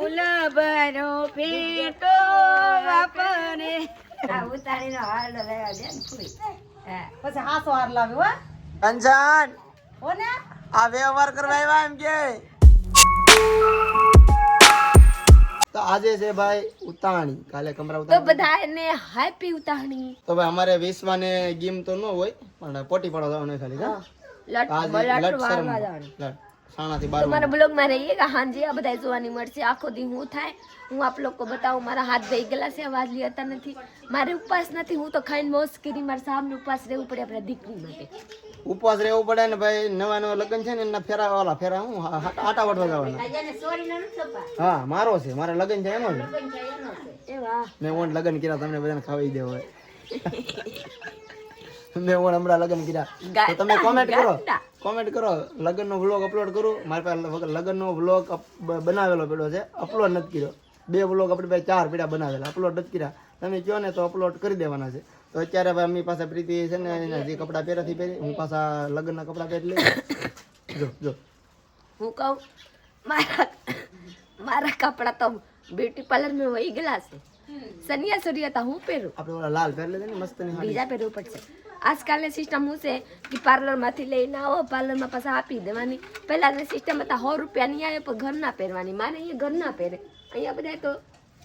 ફૂલ ભરો પેટો વાપરે ઉતારીનો હાર લેવા દે ને ફૂલ પછી હાસો હાર લાવ્યો હો કંચન હો ને આ વ્યવહાર કરવા આવ્યા એમ કે તો આજે છે ભાઈ ઉતાણી કાલે કમરા તો ઉતાણી બધાને હેપી ઉતાણી તો ભાઈ અમારે વિશ્વાને ગેમ તો ન હોય પણ પોટી પાડવા જવાનું ખાલી હા લટ આજે બલાટ લટ શરમ વાળવા જવાનું લટ સાણાથી બાર તમારા બ્લોગ માં રહીએगा હાંજે આ બધા જોવાની મળશે આખો દી હું થાય હું આપ લોકો બતાવું મારા હાથ દઈ ગયેલા છે અવાજ લેતા નથી મારે ઉપવાસ નથી હું તો ખાઈને મોજ કરી મારા સામને ઉપવાસ રહેવું પડે આપણા દીકરી માટે ઉપવાસ રહેવું પડે ને ભાઈ નવા નવા લગ્ન છે ને એના ફેરા વાળા ફેરા હું આટા વટવા જવાના હા મારો છે મારા લગ્ન છે એનો છે એવા મેં ઓન લગ્ન કર્યા તમને બધાને ખાવી દેવો હોય મેં ઓન હમણાં લગ્ન કર્યા તો તમે કોમેન્ટ કરો લગ્નનો વ્લોગ અપલોડ કરું મારી પાસે લગ્નનો વ્લોગ બનાવેલો પડ્યો છે અપલોડ નથી કર્યો 2 વ્લોગ આપણી પાસે 4 પીડા બનાવેલા અપલોડ નથી કર્યા તમે કહો ને તો અપલોડ કરી દેવાના છે તો અત્યારે ભાઈ અમી પાસે પ્રીતિ છે ને એના જે કપડાં પહેરાથી પહેરી હું પાછા લગ્નના કપડાં પહેરી લઈ જો હું કહું મારા કપડા તો બ્યુટી પાર્લર માં વહી ગયેલા છે સનિયા સરિયા હું પહેરું આપણે ઓલા લાલ પહેરી લેજે ને મસ્ત ની બીજા પહેરવું પડશે આજકાલની સિસ્ટમ શું છે કે પાર્લરમાંથી લઈને આવો પાર્લરમાં પાછા આપી દેવાની પહેલાની સિસ્ટમ હતા 100 રૂપિયાની આવે પણ ઘરના પહેરવાની મારે અહીંયા ઘરના પહેરે અહીંયા બધા તો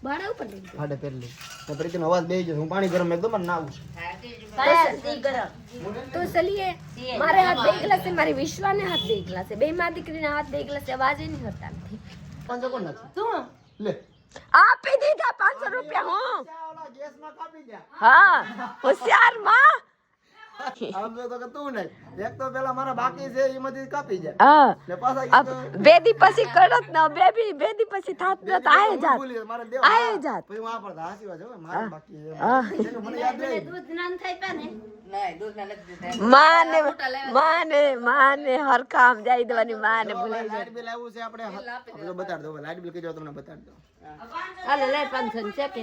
ભાડા ઉપર લઈ હાડે પહેરી લે તો પ્રીતિનો અવાજ બેહી જશે હું પાણી ગરમ એકદમ નાવું તો ચલીએ મારે હાથ દેખલા છે મારી વિશ્વાને હાથ દેખલા છે બે માં દીકરીના હાથ દેખલા છે અવાજ નહીં હરતા નથી 500 કોણ નથી તું લે આપી દીધા 500 રૂપિયા હું ઓલા ગેસમાં કાપી દે હા હોશિયાર માં આમ તો કે તું નહીં એક તો પેલા મારા બાકી છે એમાંથી કાપી જાય હા ને પાછા अब बेदी પછી કરત ન બેબી બેદી પછી થાત ન આય જાત મારે દેવ આય જાત પછી હું આ પડતા હાસી વાત હોય મારા બાકી છે હા મને યાદ રહે માને હર કામ જાય દેવાની માને ભૂલાઈ જાય લાઈટ બિલ આવ્યું છે આપણે બતાડ દો લાઈટ બિલ કીધો તમને બતાડ દો હાલે લે 500 છે કે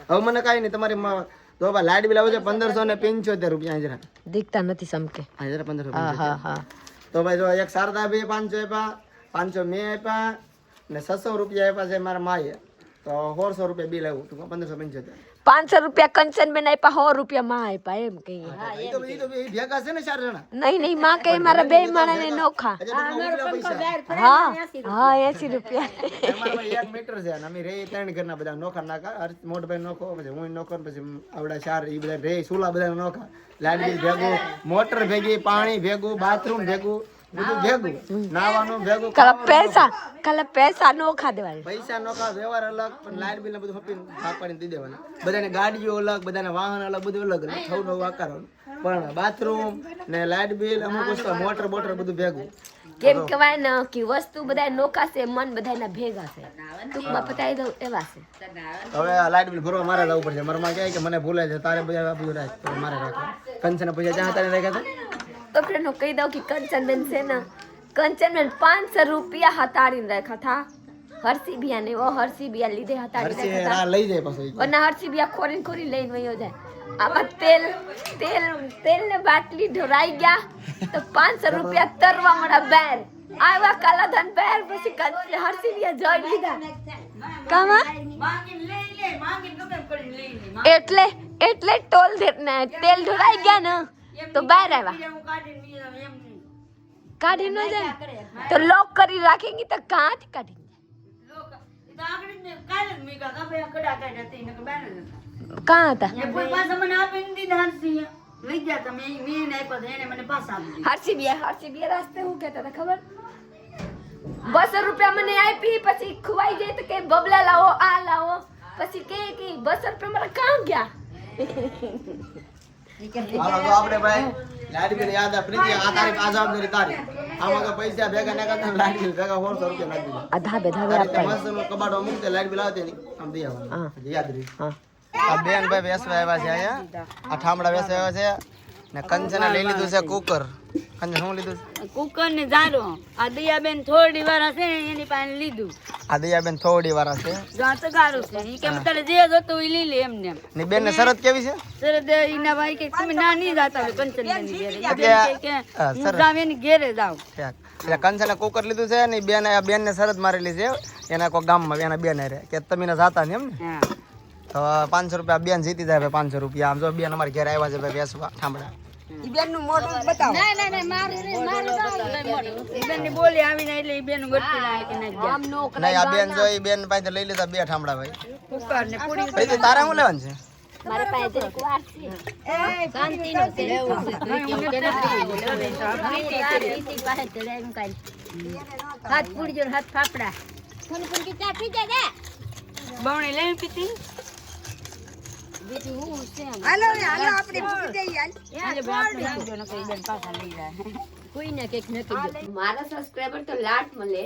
હવે મને કાઈ નહીં તમારી તો ભાઈ લાઈટ બિલ આવે છે 1575 રૂપિયા જરા દીકતા નથી સમકે હા જરા 1575 હા હા તો ભાઈ જો એક શારદા બે 500 આપ્યા 500 મેં આપ્યા ને 600 રૂપિયા આપ્યા છે મારા માએ તો 400 રૂપિયા બિલ આવ્યું તો 1575 500 રૂપિયા કંચન બેન આપ્યા 100 રૂપિયા માં આપ્યા એમ કહીએ એ તો ભેગા છે ને 4 જણા નહીં માં કઈ મારા બે માણસને નોખા હા હા 80 રૂપિયા અમારા ભાઈ 1 મીટર છે અને અમે રે 3 ઘરના બધા નોખા નાખા મોટભાઈ નોખો પછી હું નોખો પછી આવડા 4 એ બધા રે સુલા બધા નોખા લાઈટ બિલ ભેગું મોટર ભેગી પાણી ભેગું બાથરૂમ ભેગું બધું ભેગું નાવાનું ભેગું કલા પૈસા નોખા દેવાના પૈસા નોખા વ્યવહાર અલગ પણ લાઈટ બિલ ને બધું હપીને ભાગ પાડીને દઈ દેવાના બધાને ગાડીઓ અલગ બધાને વાહન અલગ બધું અલગ અલગ સૌનો આકાર પણ બાથરૂમ ને લાઈટ બિલ અમુક વસ્તુ મોટર બોટર બધું ભેગું કેમ કહેવાય ને કે વસ્તુ બધા નોખા છે મન બધાના ભેગા છે ટૂંકમાં પતાવી દઉં એવા છે હવે લાઈટ બિલ ભરવા મારે જવું પડશે મારા માં કહે કે મને ભૂલે છે તારે બધા આપી રાખ તો મારે રાખો કંચન પૈસા જ્યાં તારે રાખ્યા હતા તો ફ્રેન્ડ હું કહી દઉં કે કંચનબેન છે ને કંચનબેન 500 રૂપિયા હતાડીને રાખ્યા હતા હરસી બિયા ને હરસી બિયા લીધે હતાડી રાખ્યા હતા લઈ જાય પાછો અને હરસી બિયા ખોરીને લઈને વયો જાય આમાં તેલ ને બાટલી ઢોરાઈ ગયા તો 500 રૂપિયા તરવા મળ્યા બેર આવા કાલાધન બેર પછી હરસી બિયા જોઈ લીધા કામાં એટલે ટોલ ને તેલ ઢોરાઈ ગયા ને તો બહાર આવ્યા કાઢી ન જાય તો લોક કરી રાખેંગી તો કાંથી કાઢી કहाँ था हर्षी बिया रास्ते હું કહેતા હતા ખબર 200 રૂપિયા મને આપી પછી ખવાઈ જાય તો કે બબલા લાવો આ લાવો પછી કે 200 રૂપિયા મારા કામ ગયા હાલો તો આપણે ભાઈ લાઈટ બિલ યાદ આ પ્રીતિ આ તારીખ આ જવાબદારી તારી આમાં તો પૈસા ભેગા ના કરતા લાઈટ બિલ ભેગા 400 રૂપિયા નાખી દીધા આધા બેધા આપતા મસ્ત કબાડો મૂકતે લાઈટ બિલ આવતી નહીં આમ દઈ આવવાનું યાદ રહી આ બેન ભાઈ વેસવા આવ્યા છે અહીંયા આ ઠામડા વેસવા આવ્યા છે ને કંચને લઈ લીધું છે કુકર કંચન શું લીધું કુકર ને જારો આ દયાબેન થોડી વાર હશે એની પાસે લીધું આ દયાબેન થોડી વાર છે જો આ તો ગારું છે ઈ કે તારે જે જોતું ઈ લઈ લે એમને ની બેન ને શરત કેવી છે સરદ ઈના ભાઈ કે તમે ના નહીં જાતા હોય કંચન ની ઘરે એટલે કે હું જાવ એની ઘરે જાવ એટલે કંચને કુકર લીધું છે ને બેન ને શરત મારેલી છે એના કોઈ ગામમાં એના બેન રે કે તમે ને જાતા ને એમ ને હા તો 500 રૂપિયા બેન જીતી જાય ભાઈ 500 રૂપિયા આમ જો બેન અમારે ઘેર આવ્યા છે ભાઈ બેસવા ઠામડા ઈ બેનની બોલી આવીને એટલે ઈ બેન ગોઠવી નાખે કે નાખી દે. નહીં આ બેન જો ઈ બેન પાસે લઈ લીધા 2 ઠામડા ભાઈ કુકર ને પૂરી પછી તારે શું લેવાનું છે મારે પાસે એક વાર છે શાંતિનો છે રીતિ પાસે તો લે એમ કાઈ હાથ પૂડજો ને હાથ ફાફડા ફોન ફોન કે ચા પી જાય બવણી લઈ પીતી બીજું હું છે હાલો આપણે પી જઈએ હાલ આપણે પીજો ન કરી બેન પાછા લઈ જાય કોઈને કેક નકી દો મારા સબસ્ક્રાઇબર તો લાટ મળે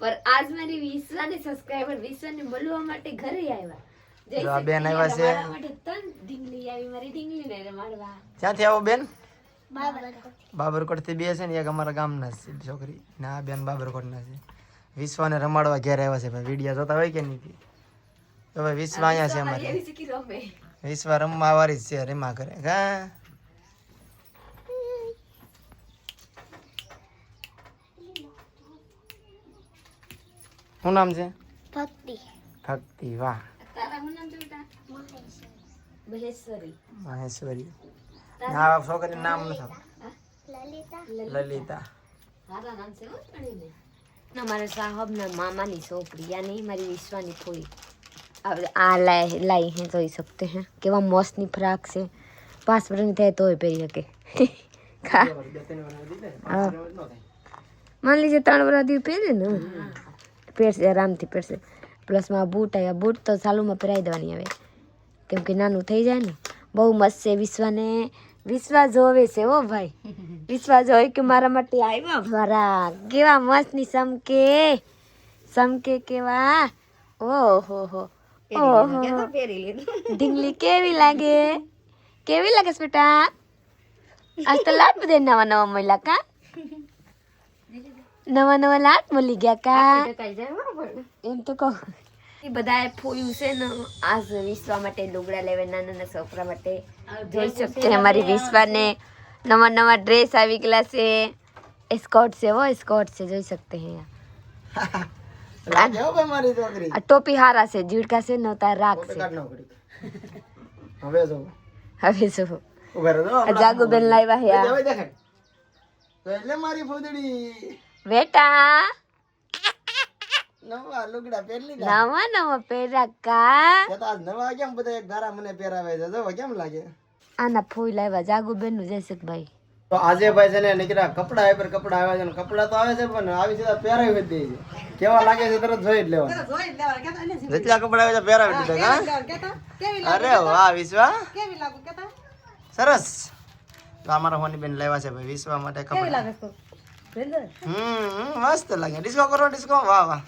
પર આજ મારી 20 ને સબસ્ક્રાઇબર 20 ને મળવા માટે ઘરે આવ્યા જો આ બેન આવ્યા છે મારા માટે તન ઢીંગલી આવી મારી ઢીંગલી ને મારવા ક્યાંથી આવો બેન બાબરકોટ થી બે છે ને એક અમારા ગામના છે છોકરી ને આ બેન બાબરકોટ ના છે વિશ્વાને રમાડવા ઘેર આવ્યા છે ભાઈ વિડિયા જોતા હોય કે નહીં તો ભાઈ વિશ્વ અહીંયા છે અમારે એવી શીખી રમે વિશ્વ રમવા વાળી જ છે રમા કરે હા શું નામ છે ભક્તિ વાહ તારા હું નામ છે બેટા મહેશ્વરી મહેશ્વરી આ છોકરીનું નામ નથી લલિતા મારા નામ છે હો ત્રણેયને અમારા સાહબના મામાની છોકરી યાनी મારી વિશ્વાની થોડી अब आ लाई हैं तो ही सकते हैं कि वह मौसमी फ्राक से 5 वर्ष थे तो पहरी सके मान लीजिए 3 वर्ष दी पहरे ना पेड़ से आराम थी पेड़ से प्लस में बूट आया बूट तो सालों में पहराई देवानी आवे क्योंकि नानू થઈ જાય ને બહુ મસ્ત છે વિશ્વા જોવે છે ઓ ભાઈ વિશ્વા જોઈ કે મારા માટે આવ્યા મારા કેવા મસ્ત ની સમકે કેવા ઓહો હો ઓહો ઢીંગલી કેવી લાગે બેટા આજ તો લાટ બધે નવા મળ્યા કા નવા લાટ મળી ગયા કા એમ તો કહો એ બધાએ ફોયું છે ને આજ વિશ્વા માટે લુગડા લેવે નાના છોકરા માટે જોઈ શકते हैं हमारी विश्वा ने नवा ड्रेस આવી ગયેલા છે સ્કર્ટ છે वो स्कर्ट से જોઈ सकते हैं લાગે હો ભાઈ મારી છોકરી આ ટોપી હારા છે જીડકા છે ને તાર રાખ છે કાઢ નાખો હવે જો હવે જો ઉભા રહો આ જાગુ બેન લાવ્યા હે આ હવે દેખાય તો એટલે મારી ફૂદડી બેટા નવા લુગડા પહેરી લીધા નવા પહેર્યા કા તે તો આજ નવા કેમ બધા એક ધારા મને પહેરાવે છે જો કેમ લાગે આના ફૂલ લાવ્યા જાગુ બેન નું જયસુખભાઈ તો આજે ભાઈ છે ને નીકળ્યા કપડા પર કપડા આવે છે ને કપડા તો આવે છે પણ આવી સીધા પહેરાવી જ દે છે કેવા લાગે છે તરત જોઈ જ લેવા જેટલા કપડા આવે છે પહેરાવી દીધા હા અરે વાહ વિશ્વા કેવી લાગુ કેતા સરસ તો અમારા હોની બેન લેવા છે ભાઈ વિશ્વા માટે કપડા મસ્ત લાગે ડિસ્કો કરો ડિસ્કો વાહ વાહ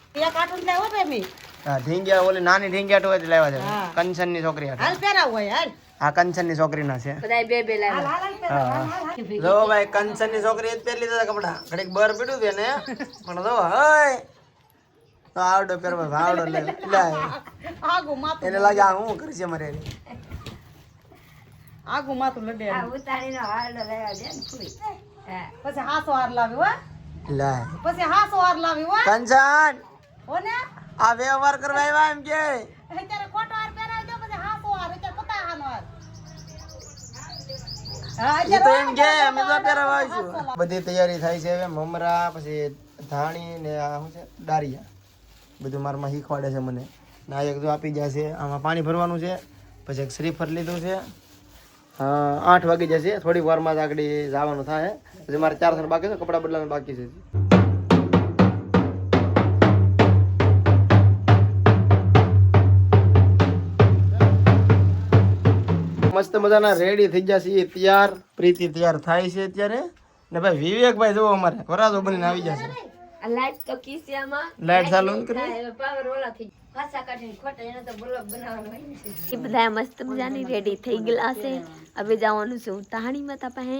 હા ઢીંગિયા ઓલી નાની ઢીંગિયા ટોય લેવા છે કંચન ની છોકરી હાલ પહેરાવ હોય હાલ આ કંચન ની છોકરી ના છે બધાય બે લાવ્યા જો ભાઈ કંચન ની છોકરી જ પહેરી લીધા કપડા ઘડીક બર પીડ્યું છે ને પણ જો હય તો આવડો પહેરવા આવડો લે એને લાગે આ હું કરશે મારે આગુ માથું લડે આ ઉતારીનો હારડો લેવા દે ને ફૂઈ પછી હાસો હાર લાવ્યો હો લે પછી હાસો હાર લાવ્યો હો કંચન હો ને આ વ્યવહાર કરવા આવ્યા એમ કે અત્યારે ખોટો હાર પહેરાવજો પછી હાસો હાર અત્યારે પતા હાનો હાર એ તો એમ કે અમે તો પહેરવા આવીશું બધી તૈયારી થાય છે હવે મમરા પછી ધાણી ને આ શું છે દારિયા બધું મારમાં શીખવાડે છે મને ના એક જો આપી જશે આમાં પાણી ભરવાનું છે પછી એક શ્રીફળ લીધું છે 8 વાગી જશે થોડી વારમાં જ આગળ જવાનું થાય પછી મારે 4 બાકી છે કપડાં બદલાવાનું બાકી છે મસ્ત મજાના રેડી થઈ જશે તૈયાર પ્રીતિ તૈયાર થાય છે અત્યારે ને ભાઈ વિવેકભાઈ જો અમારે વરાજો બનીને આવી જશે આ લાઈટ તો કિસિયામાં લાઈટ ચાલુ ન કરી પાવર ઓલા થઈ એ બધા મસ્ત મજાની રેડી થઈ ગયેલા છે હવે જવાનું છે ઉતાહણી માતા પાસે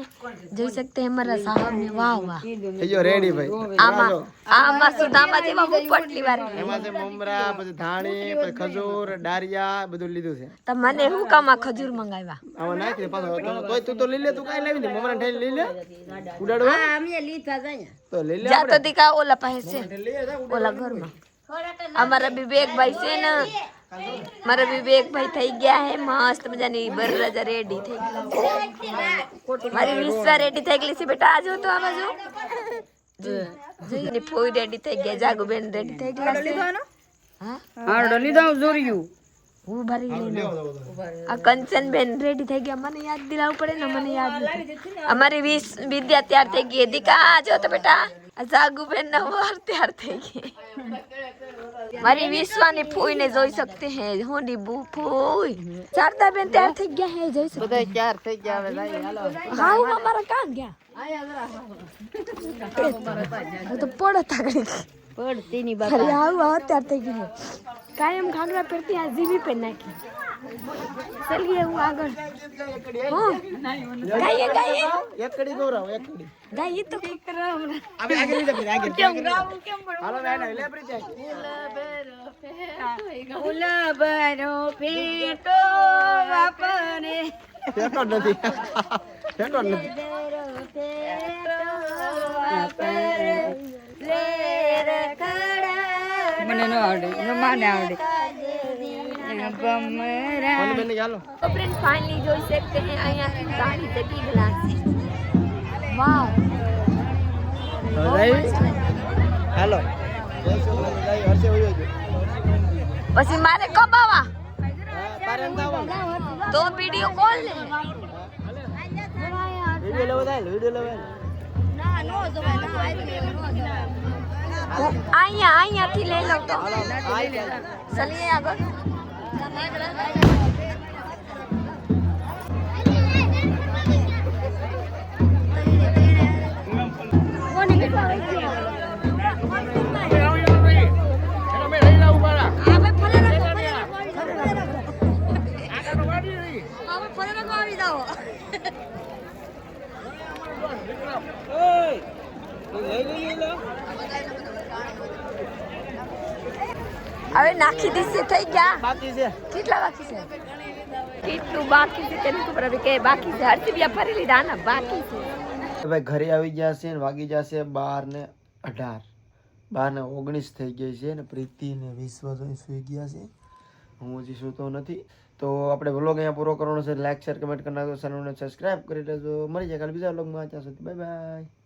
જોઈ શકते हैं हमारा साहब ने वाह वाह જો રેડી ભાઈ આમાં સુદામા જેવા હું પોટલી વાર એમાં છે મમરા પછી ધાણી પછી ખજૂર ડારિયા બધું લીધું છે તો મને હું કામ આ ખજૂર મંગાવ્યા આમાં નાખી દે પાછો તોય તું તો લઈ લે તું કાઈ લાવી દે મમરા ઠાઈ લઈ લે ઉડાડવા અમે લીધા જાય તો લઈ લે જા તો દીકા ઓલા પાસે છે ઓલા ઘરમાં અમારા વિવેક ભાઈ છે ને મારા વિવેક ભાઈ થઈ ગયા હે મસ્ત મજાની બરરાજા રેડી થઈ ગઈ મારી વિશ્વા રેડી થઈ ગઈ છે બેટા આજો તો આ બાજુ જોઈને ફોઈ રેડી થઈ ગયા જાગુ બેન રેડી થઈ ગયા છે હા હાડો લીધો જોર્યું હું ભરી લઈને આ કંચન બેન રેડી થઈ ગયા મને યાદ દિલાવવું પડે ને મને યાદ નથી અમારી વિદ્યા તૈયાર થઈ ગઈ દીકા આજો તો બેટા આ જાગુ બેન ના વાર તૈયાર થઈ ગઈ મારી વિશ્વાની ફૂઈને જોઈ શકતે હે હોડી બુ ફૂઈ શારદા બેન તૈયાર થઈ ગયા હે જોઈ શકતે બધા ચાર થઈ ગયા હવે ભાઈ હાલો હા હું અમારા કામ ગયા હું તો પડો તાગડી પડતી ની ખરી આવું અત્યાર થઈ ગયું કાયમ ઘાઘરા પહેરતી આ જીવી પહેર નાખી ચલીએ હું આગળ ગાઈએ ગાઈએ એક કડી ગોરાવ એક કડી ગાઈએ તો હવે આગળ લીધે ફિર આગળ હાલો ભાઈ લે પ્રીતિ ગુલાબનો ફેટો વાપરે ફેટો નથી ફેટો નથી મને ન આવડે માને આવડે બમરા કોણ બેન ચાલો તો ફ્રેન્ડ ફાઇનલી જોઈ શકते हैं અહીંયા ગાડી જતી ગ્લાસ વાવ હાલો હર્ષે હોયો જો પછી મારે કબ આવા તારે એમ આવવાનું તો વિડિયો કોલ લે વિડિયો લેવો થાય વિડિયો લેવો અહીંયાથી લઈ લો તો ચલીએ આગળ હવે નાખી દીધી થઈ ગયા બાકી છે કેટલા બાકી છે કેટલું બાકી છે તેની ખબર હવે કે બાકી છે હરસિયા ફરી લીધા ને બાકી છે ભાઈ ઘરે આવી ગયા છે ને વાગી જશે 12:18 12:19 થઈ ગઈ છે ને પ્રીતિ ને વિશ્વ સુઈ ગયા છે હું હજી સૂતો નથી તો આપણે વ્લોગ અહીંયા પૂરો કરવાનો છે લાઈક શેર કમેન્ટ કરી નાખજો ચેનલને સબસ્ક્રાઇબ કરી લેજો મળી જાય કાલે બીજા વ્લોગમાં ત્યાં સુધી બાય બાય